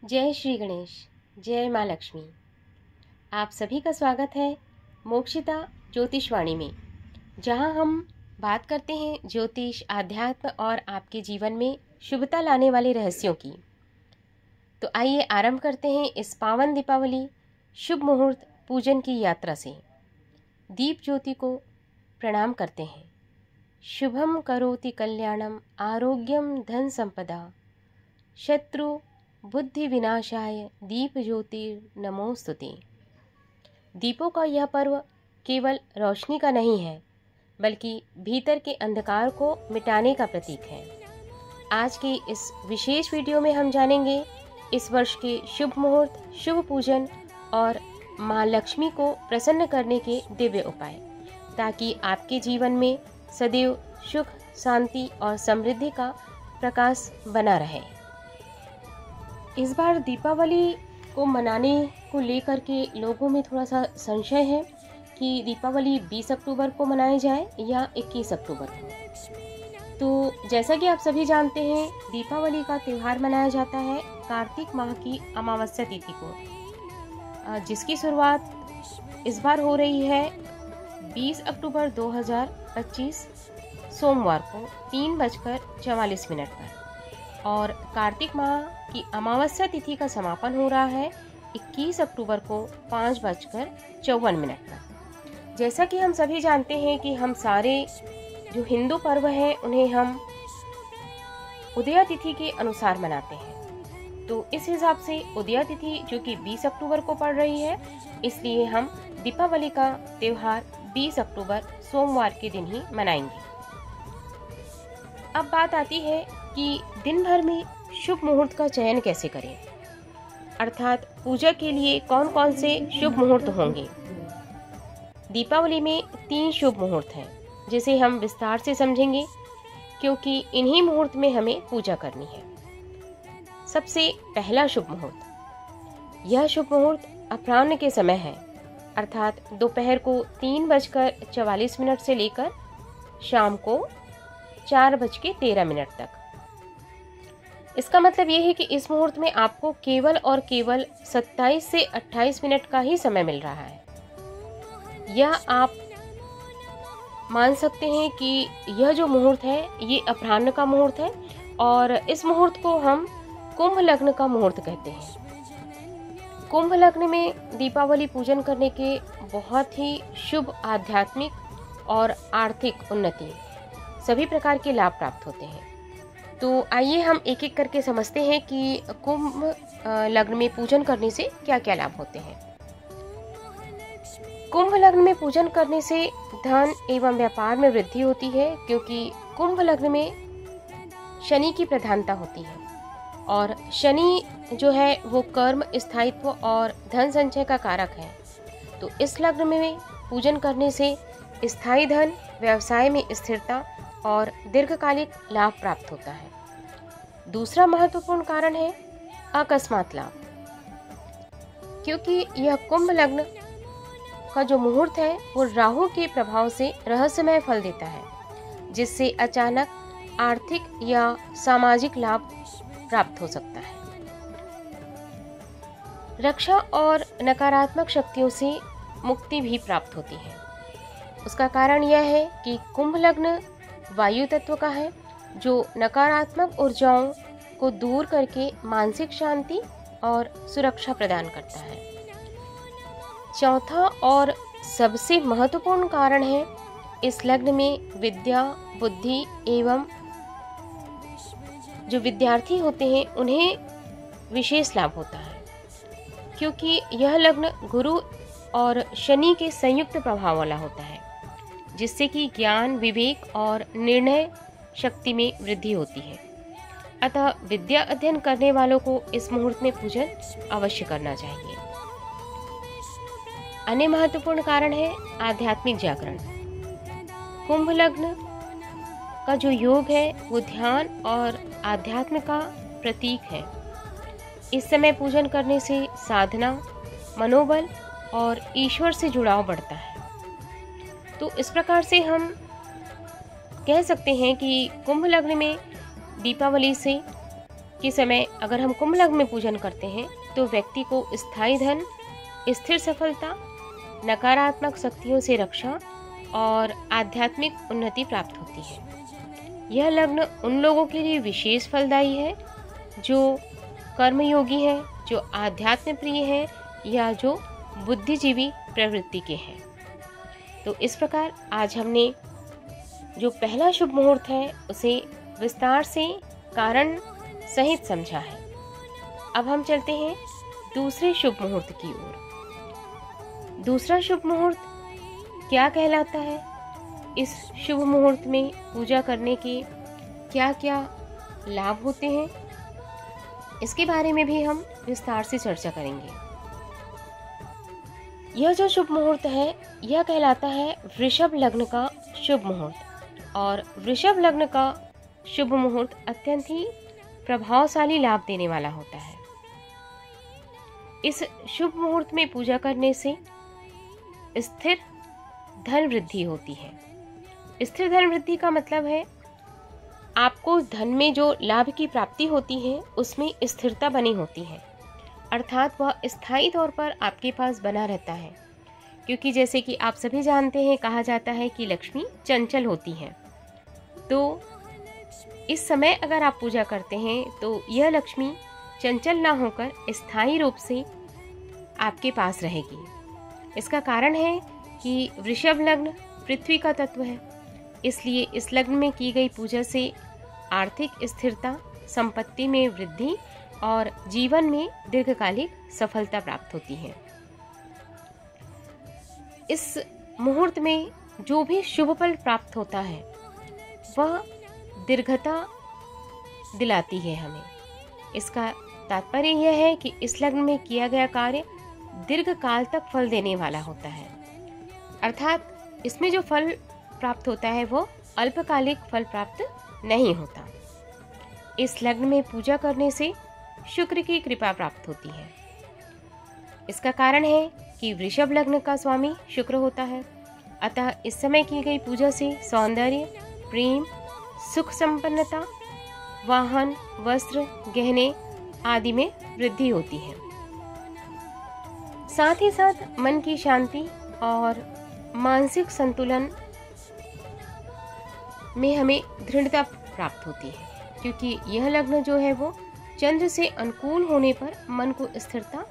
जय श्री गणेश, जय माँ लक्ष्मी। आप सभी का स्वागत है मोक्षिता ज्योतिषवाणी में, जहां हम बात करते हैं ज्योतिष, आध्यात्म और आपके जीवन में शुभता लाने वाले रहस्यों की। तो आइए आरंभ करते हैं इस पावन दीपावली शुभ मुहूर्त पूजन की यात्रा से। दीप ज्योति को प्रणाम करते हैं। शुभम करोति कल्याणम आरोग्यम धन संपदा शत्रु बुद्धि विनाशाय दीप ज्योतिर नमोस्तुते। दीपों का यह पर्व केवल रोशनी का नहीं है, बल्कि भीतर के अंधकार को मिटाने का प्रतीक है। आज की इस विशेष वीडियो में हम जानेंगे इस वर्ष के शुभ मुहूर्त, शुभ पूजन और माँ लक्ष्मी को प्रसन्न करने के दिव्य उपाय, ताकि आपके जीवन में सदैव सुख, शांति और समृद्धि का प्रकाश बना रहे। इस बार दीपावली को मनाने को लेकर के लोगों में थोड़ा सा संशय है कि दीपावली 20 अक्टूबर को मनाई जाए या 21 अक्टूबर को। तो जैसा कि आप सभी जानते हैं, दीपावली का त्यौहार मनाया जाता है कार्तिक माह की अमावस्या तिथि को, जिसकी शुरुआत इस बार हो रही है 20 अक्टूबर 2025 सोमवार को 3:44 पर, और कार्तिक माह की अमावस्या तिथि का समापन हो रहा है 21 अक्टूबर को 5:54 पर। जैसा कि हम सभी जानते हैं कि हम सारे जो हिंदू पर्व हैं उन्हें हम उदया तिथि के अनुसार मनाते हैं। तो इस हिसाब से उदया तिथि जो कि 20 अक्टूबर को पड़ रही है, इसलिए हम दीपावली का त्यौहार 20 अक्टूबर सोमवार के दिन ही मनाएंगे। अब बात आती है कि दिन भर में शुभ मुहूर्त का चयन कैसे करें, अर्थात पूजा के लिए कौन कौन से शुभ मुहूर्त होंगे। दीपावली में 3 शुभ मुहूर्त हैं, जिसे हम विस्तार से समझेंगे, क्योंकि इन्हीं मुहूर्त में हमें पूजा करनी है। सबसे पहला शुभ मुहूर्त, यह शुभ मुहूर्त अपराह्न के समय है, अर्थात दोपहर को 3:44 से लेकर शाम को 4:13 तक। इसका मतलब ये है कि इस मुहूर्त में आपको केवल और केवल 27 से 28 मिनट का ही समय मिल रहा है। यह आप मान सकते हैं कि यह जो मुहूर्त है ये अपराह्न का मुहूर्त है, और इस मुहूर्त को हम कुंभ लग्न का मुहूर्त कहते हैं। कुंभ लग्न में दीपावली पूजन करने के बहुत ही शुभ आध्यात्मिक और आर्थिक उन्नति, सभी प्रकार के लाभ प्राप्त होते हैं। तो आइए हम एक एक करके समझते हैं कि कुंभ लग्न में पूजन करने से क्या क्या लाभ होते हैं। कुंभ लग्न में पूजन करने से धन एवं व्यापार में वृद्धि होती है, क्योंकि कुंभ लग्न में शनि की प्रधानता होती है, और शनि जो है वो कर्म, स्थायित्व और धन संचय का कारक है। तो इस लग्न में पूजन करने से स्थायी धन, व्यवसाय में स्थिरता और दीर्घकालिक लाभ प्राप्त होता है। दूसरा महत्वपूर्ण कारण है अकस्मात लाभ, क्योंकि यह कुंभ लग्न का जो मुहूर्त है वो राहु के प्रभाव से रहस्यमय फल देता है, जिससे अचानक आर्थिक या सामाजिक लाभ प्राप्त हो सकता है। रक्षा और नकारात्मक शक्तियों से मुक्ति भी प्राप्त होती है। उसका कारण यह है कि कुंभ लग्न वायु तत्व का है, जो नकारात्मक ऊर्जाओं को दूर करके मानसिक शांति और सुरक्षा प्रदान करता है। चौथा और सबसे महत्वपूर्ण कारण है, इस लग्न में विद्या, बुद्धि एवं जो विद्यार्थी होते हैं उन्हें विशेष लाभ होता है, क्योंकि यह लग्न गुरु और शनि के संयुक्त प्रभाव वाला होता है, जिससे कि ज्ञान, विवेक और निर्णय शक्ति में वृद्धि होती है। अतः विद्या अध्ययन करने वालों को इस मुहूर्त में पूजन अवश्य करना चाहिए। अन्य महत्वपूर्ण कारण है आध्यात्मिक जागरण। कुंभ लग्न का जो योग है वो ध्यान और आध्यात्म का प्रतीक है। इस समय पूजन करने से साधना, मनोबल और ईश्वर से जुड़ाव बढ़ता है। तो इस प्रकार से हम कह सकते हैं कि कुंभ लग्न में दीपावली से के समय अगर हम कुंभ लग्न में पूजन करते हैं तो व्यक्ति को स्थायी धन, स्थिर सफलता, नकारात्मक शक्तियों से रक्षा और आध्यात्मिक उन्नति प्राप्त होती है। यह लग्न उन लोगों के लिए विशेष फलदायी है जो कर्मयोगी है, जो आध्यात्म प्रिय है या जो बुद्धिजीवी प्रवृत्ति के हैं। तो इस प्रकार आज हमने जो पहला शुभ मुहूर्त है उसे विस्तार से कारण सहित समझा है। अब हम चलते हैं दूसरे शुभ मुहूर्त की ओर। दूसरा शुभ मुहूर्त क्या कहलाता है? इस शुभ मुहूर्त में पूजा करने के क्या क्या लाभ होते हैं, इसके बारे में भी हम विस्तार से चर्चा करेंगे। यह जो शुभ मुहूर्त है यह कहलाता है वृषभ लग्न का शुभ मुहूर्त। और वृषभ लग्न का शुभ मुहूर्त अत्यंत ही प्रभावशाली लाभ देने वाला होता है। इस शुभ मुहूर्त में पूजा करने से स्थिर धन वृद्धि होती है। स्थिर धन वृद्धि का मतलब है आपको धन में जो लाभ की प्राप्ति होती है उसमें स्थिरता बनी होती है, अर्थात वह स्थायी तौर पर आपके पास बना रहता है। क्योंकि जैसे कि आप सभी जानते हैं, कहा जाता है कि लक्ष्मी चंचल होती है। तो इस समय अगर आप पूजा करते हैं तो यह लक्ष्मी चंचल ना होकर स्थायी रूप से आपके पास रहेगी। इसका कारण है कि वृषभ लग्न पृथ्वी का तत्व है, इसलिए इस लग्न में की गई पूजा से आर्थिक स्थिरता, संपत्ति में वृद्धि और जीवन में दीर्घकालिक सफलता प्राप्त होती है। इस मुहूर्त में जो भी शुभ फल प्राप्त होता है वह दीर्घता दिलाती है हमें। इसका तात्पर्य यह है कि इस लग्न में किया गया कार्य दीर्घ काल तक फल देने वाला होता है, अर्थात इसमें जो फल प्राप्त होता है वो अल्पकालिक फल प्राप्त नहीं होता। इस लग्न में पूजा करने से शुक्र की कृपा प्राप्त होती है। इसका कारण है कि वृषभ लग्न का स्वामी शुक्र होता है, अतः इस समय की गई पूजा से सौंदर्य, प्रेम, सुख संपन्नता, वाहन, वस्त्र, गहने आदि में वृद्धि होती है। साथ ही साथ मन की शांति और मानसिक संतुलन में हमें दृढ़ता प्राप्त होती है, क्योंकि यह लग्न जो है वो चंद्र से अनुकूल होने पर मन को स्थिरता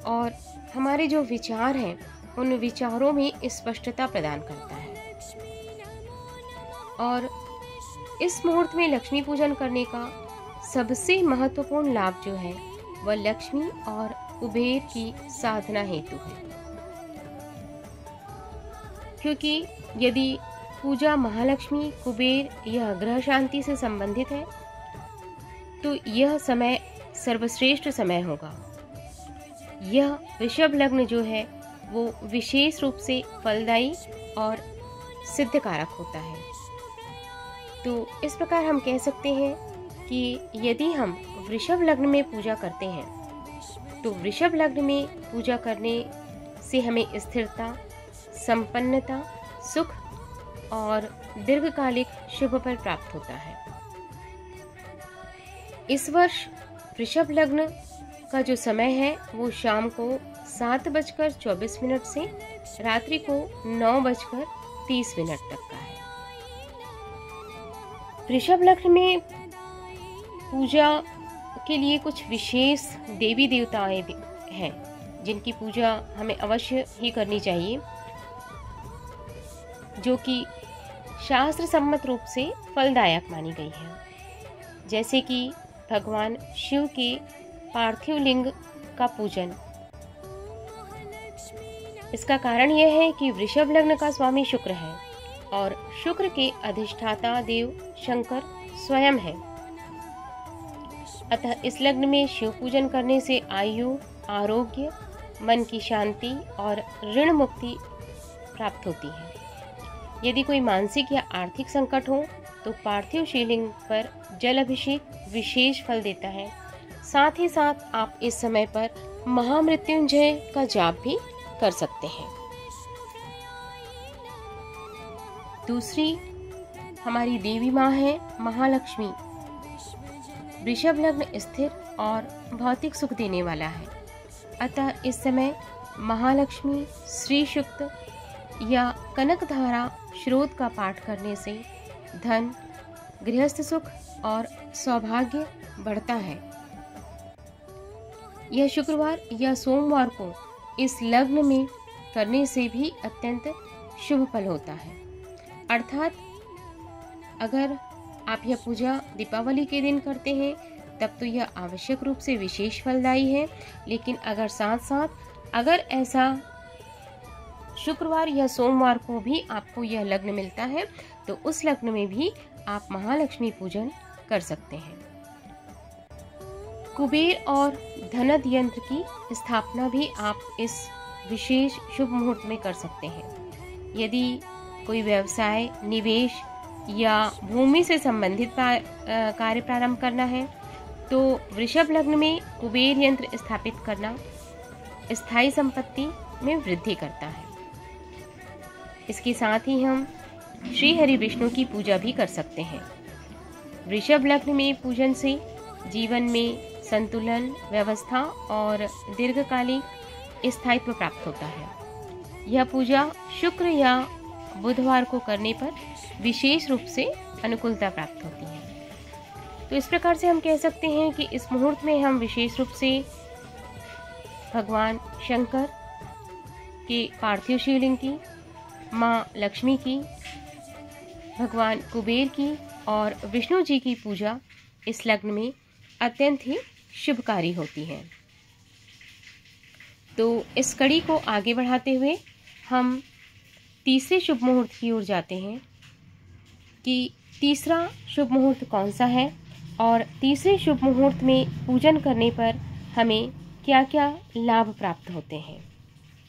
और हमारे जो विचार हैं उन विचारों में स्पष्टता प्रदान करता है। और इस मुहूर्त में लक्ष्मी पूजन करने का सबसे महत्वपूर्ण लाभ जो है वह लक्ष्मी और कुबेर की साधना हेतु है, क्योंकि यदि पूजा महालक्ष्मी, कुबेर या ग्रह शांति से संबंधित है तो यह समय सर्वश्रेष्ठ समय होगा। यह वृषभ लग्न जो है वो विशेष रूप से फलदायी और सिद्धकारक होता है। तो इस प्रकार हम कह सकते हैं कि यदि हम वृषभ लग्न में पूजा करते हैं तो वृषभ लग्न में पूजा करने से हमें स्थिरता, संपन्नता, सुख और दीर्घकालिक शुभ फल प्राप्त होता है। इस वर्ष वृषभ लग्न का जो समय है वो शाम को 7:24 से रात्रि को 9:30 तक का है। वृषभ लग्न में पूजा के लिए कुछ विशेष देवी देवताएं हैं जिनकी पूजा हमें अवश्य ही करनी चाहिए, जो कि शास्त्र सम्मत रूप से फलदायक मानी गई है। जैसे कि भगवान शिव के पार्थिव लिंग का पूजन। इसका कारण यह है कि वृषभ लग्न का स्वामी शुक्र है और शुक्र के अधिष्ठाता देव शंकर स्वयं है। अतः इस लग्न में शिव पूजन करने से आयु, आरोग्य, मन की शांति और ऋण मुक्ति प्राप्त होती है। यदि कोई मानसिक या आर्थिक संकट हो तो पार्थिव शिवलिंग पर जल अभिषेक विशेष फल देता है। साथ ही साथ आप इस समय पर महामृत्युंजय का जाप भी कर सकते हैं। दूसरी हमारी देवी माँ है महालक्ष्मी। वृषभ लग्न स्थिर और भौतिक सुख देने वाला है, अतः इस समय महालक्ष्मी श्री सूक्त या कनकधारा स्रोत का पाठ करने से धन, गृहस्थ सुख और सौभाग्य बढ़ता है। यह शुक्रवार या सोमवार को इस लग्न में करने से भी अत्यंत शुभ फल होता है। अर्थात अगर आप यह पूजा दीपावली के दिन करते हैं तब तो यह आवश्यक रूप से विशेष फलदायी है, लेकिन अगर साथ साथ अगर ऐसा शुक्रवार या सोमवार को भी आपको यह लग्न मिलता है तो उस लग्न में भी आप महालक्ष्मी पूजन कर सकते हैं। कुबेर और धनद यंत्र की स्थापना भी आप इस विशेष शुभ मुहूर्त में कर सकते हैं। यदि कोई व्यवसाय, निवेश या भूमि से संबंधित कार्य प्रारंभ करना है तो वृषभ लग्न में कुबेर यंत्र स्थापित करना स्थायी संपत्ति में वृद्धि करता है। इसके साथ ही हम श्री हरि विष्णु की पूजा भी कर सकते हैं। वृषभ लग्न में पूजन से जीवन में संतुलन, व्यवस्था और दीर्घकालिक स्थायित्व प्राप्त होता है। यह पूजा शुक्र या बुधवार को करने पर विशेष रूप से अनुकूलता प्राप्त होती है। तो इस प्रकार से हम कह सकते हैं कि इस मुहूर्त में हम विशेष रूप से भगवान शंकर के पार्थिव शिवलिंग की, माँ लक्ष्मी की, भगवान कुबेर की और विष्णु जी की पूजा इस लग्न में अत्यंत ही शुभकारी होती है। तो इस कड़ी को आगे बढ़ाते हुए हम तीसरे शुभ मुहूर्त की ओर जाते हैं कि तीसरा शुभ मुहूर्त कौन सा है और तीसरे शुभ मुहूर्त में पूजन करने पर हमें क्या क्या लाभ प्राप्त होते हैं।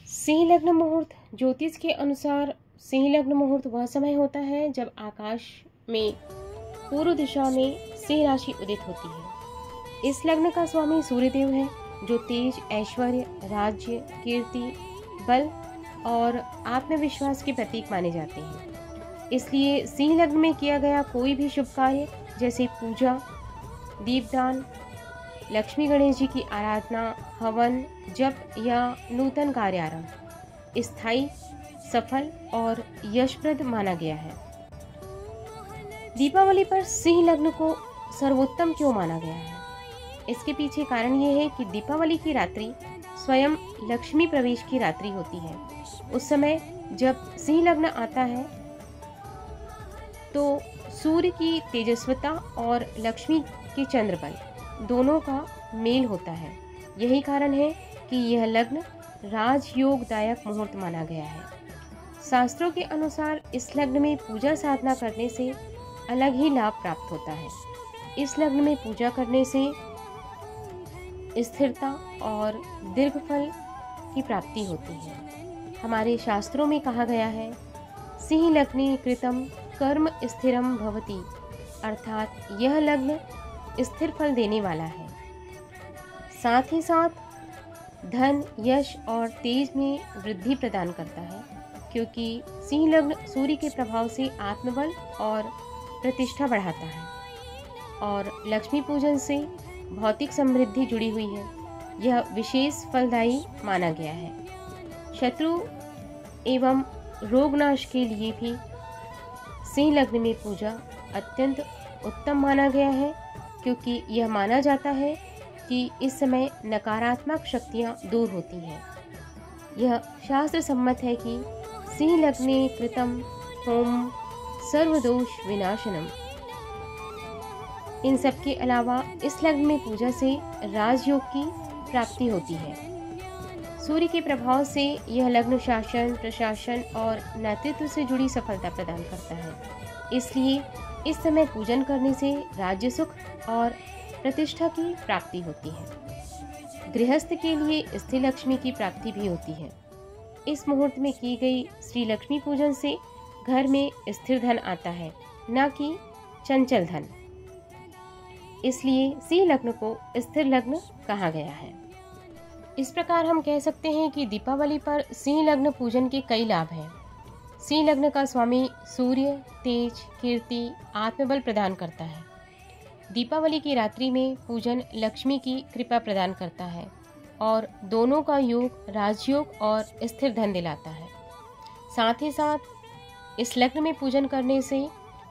सिंह लग्न मुहूर्त। ज्योतिष के अनुसार सिंह लग्न मुहूर्त वह समय होता है जब आकाश में पूर्व दिशा में सिंह राशि उदित होती है। इस लग्न का स्वामी सूर्यदेव है, जो तेज, ऐश्वर्य, राज्य, कीर्ति, बल और आत्मविश्वास के प्रतीक माने जाते हैं। इसलिए सिंह लग्न में किया गया कोई भी शुभ कार्य जैसे पूजा, दीपदान, लक्ष्मी गणेश जी की आराधना, हवन, जप या नूतन कार्यारंभ स्थायी, सफल और यशप्रद माना गया है। दीपावली पर सिंह लग्न को सर्वोत्तम क्यों माना गया है? इसके पीछे कारण ये है कि दीपावली की रात्रि स्वयं लक्ष्मी प्रवेश की रात्रि होती है। उस समय जब सिंह लग्न आता है तो सूर्य की तेजस्विता और लक्ष्मी के चंद्रबल दोनों का मेल होता है। यही कारण है कि यह लग्न राजयोगदायक मुहूर्त माना गया है। शास्त्रों के अनुसार इस लग्न में पूजा साधना करने से अलग ही लाभ प्राप्त होता है। इस लग्न में पूजा करने से स्थिरता और दीर्घफल की प्राप्ति होती है। हमारे शास्त्रों में कहा गया है, सिंह लग्ने कृतम कर्म स्थिरम भवति, अर्थात यह लग्न स्थिर फल देने वाला है। साथ ही साथ धन, यश और तेज में वृद्धि प्रदान करता है, क्योंकि सिंह लग्न सूर्य के प्रभाव से आत्मबल और प्रतिष्ठा बढ़ाता है और लक्ष्मी पूजन से भौतिक समृद्धि जुड़ी हुई है। यह विशेष फलदायी माना गया है। शत्रु एवं रोगनाश के लिए भी सिंह लग्न में पूजा अत्यंत उत्तम माना गया है, क्योंकि यह माना जाता है कि इस समय नकारात्मक शक्तियां दूर होती हैं। यह शास्त्र सम्मत है कि सिंह लग्ने कृतम होम सर्वदोष विनाशनम। इन सब के अलावा इस लग्न में पूजा से राजयोग की प्राप्ति होती है। सूर्य के प्रभाव से यह लग्न शासन, प्रशासन और नेतृत्व से जुड़ी सफलता प्रदान करता है। इसलिए इस समय पूजन करने से राज्य सुख और प्रतिष्ठा की प्राप्ति होती है। गृहस्थ के लिए स्थिर लक्ष्मी की प्राप्ति भी होती है। इस मुहूर्त में की गई श्री लक्ष्मी पूजन से घर में स्थिर धन आता है, न कि चंचल धन। इसलिए सिंह लग्न को स्थिर लग्न कहा गया है। इस प्रकार हम कह सकते हैं कि दीपावली पर सिंह लग्न पूजन के कई लाभ हैं। सिंह लग्न का स्वामी सूर्य तेज, कीर्ति, आत्मबल प्रदान करता है। दीपावली की रात्रि में पूजन लक्ष्मी की कृपा प्रदान करता है और दोनों का योग राजयोग और स्थिर धन दिलाता है। साथ ही साथ इस लग्न में पूजन करने से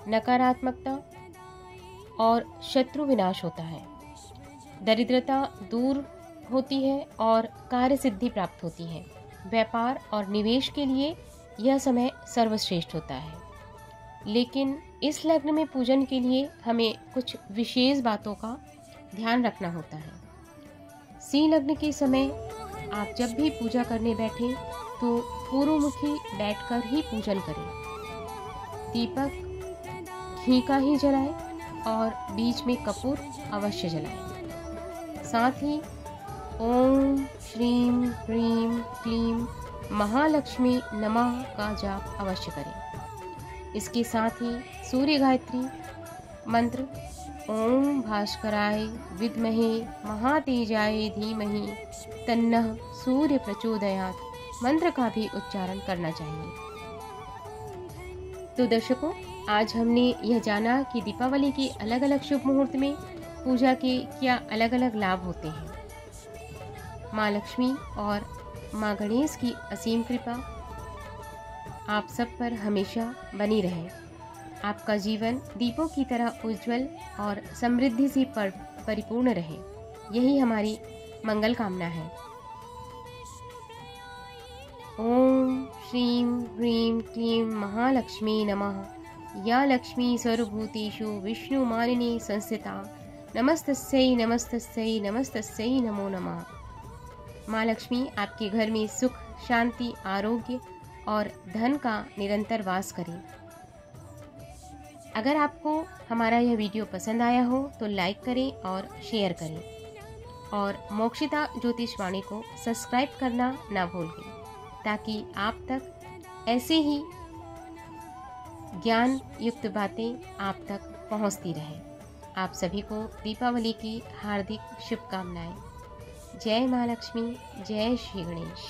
नकारात्मकता और शत्रु विनाश होता है, दरिद्रता दूर होती है और कार्य सिद्धि प्राप्त होती है। व्यापार और निवेश के लिए यह समय सर्वश्रेष्ठ होता है। लेकिन इस लग्न में पूजन के लिए हमें कुछ विशेष बातों का ध्यान रखना होता है। सिंह लग्न के समय आप जब भी पूजा करने बैठे तो पूर्वमुखी बैठकर ही पूजन करें। दीपक घी का ही जलाएं और बीच में कपूर अवश्य जलाएं। साथ ही ओम श्रीम ह्रीम क्लीम महालक्ष्मी नमः का जाप अवश्य करें। इसके साथ ही सूर्य गायत्री मंत्र ओम भास्कराय विद्महे महातेजाय धीमहि तन्नः सूर्य प्रचोदयात् मंत्र का भी उच्चारण करना चाहिए। तो दर्शकों, आज हमने यह जाना कि दीपावली के अलग अलग शुभ मुहूर्त में पूजा के क्या अलग अलग लाभ होते हैं। माँ लक्ष्मी और माँ गणेश की असीम कृपा आप सब पर हमेशा बनी रहे। आपका जीवन दीपों की तरह उज्जवल और समृद्धि से परिपूर्ण रहे, यही हमारी मंगल कामना है। ओम श्रीम ह्रीम क्लीम महालक्ष्मी नमः। या लक्ष्मी सर्वभूतेषु विष्णु मालिनी संस्थिता नमस्तस्यै नमस्तस्यै नमस्तस्यै नमो नमः। माँ लक्ष्मी आपके घर में सुख शांति आरोग्य और धन का निरंतर वास करें। अगर आपको हमारा यह वीडियो पसंद आया हो तो लाइक करें और शेयर करें और मोक्षिता ज्योतिषवाणी को सब्सक्राइब करना ना भूलें, ताकि आप तक ऐसे ही ज्ञान युक्त बातें आप तक पहुंचती रहें। आप सभी को दीपावली की हार्दिक शुभकामनाएं। जय माँ लक्ष्मी, जय श्री गणेश।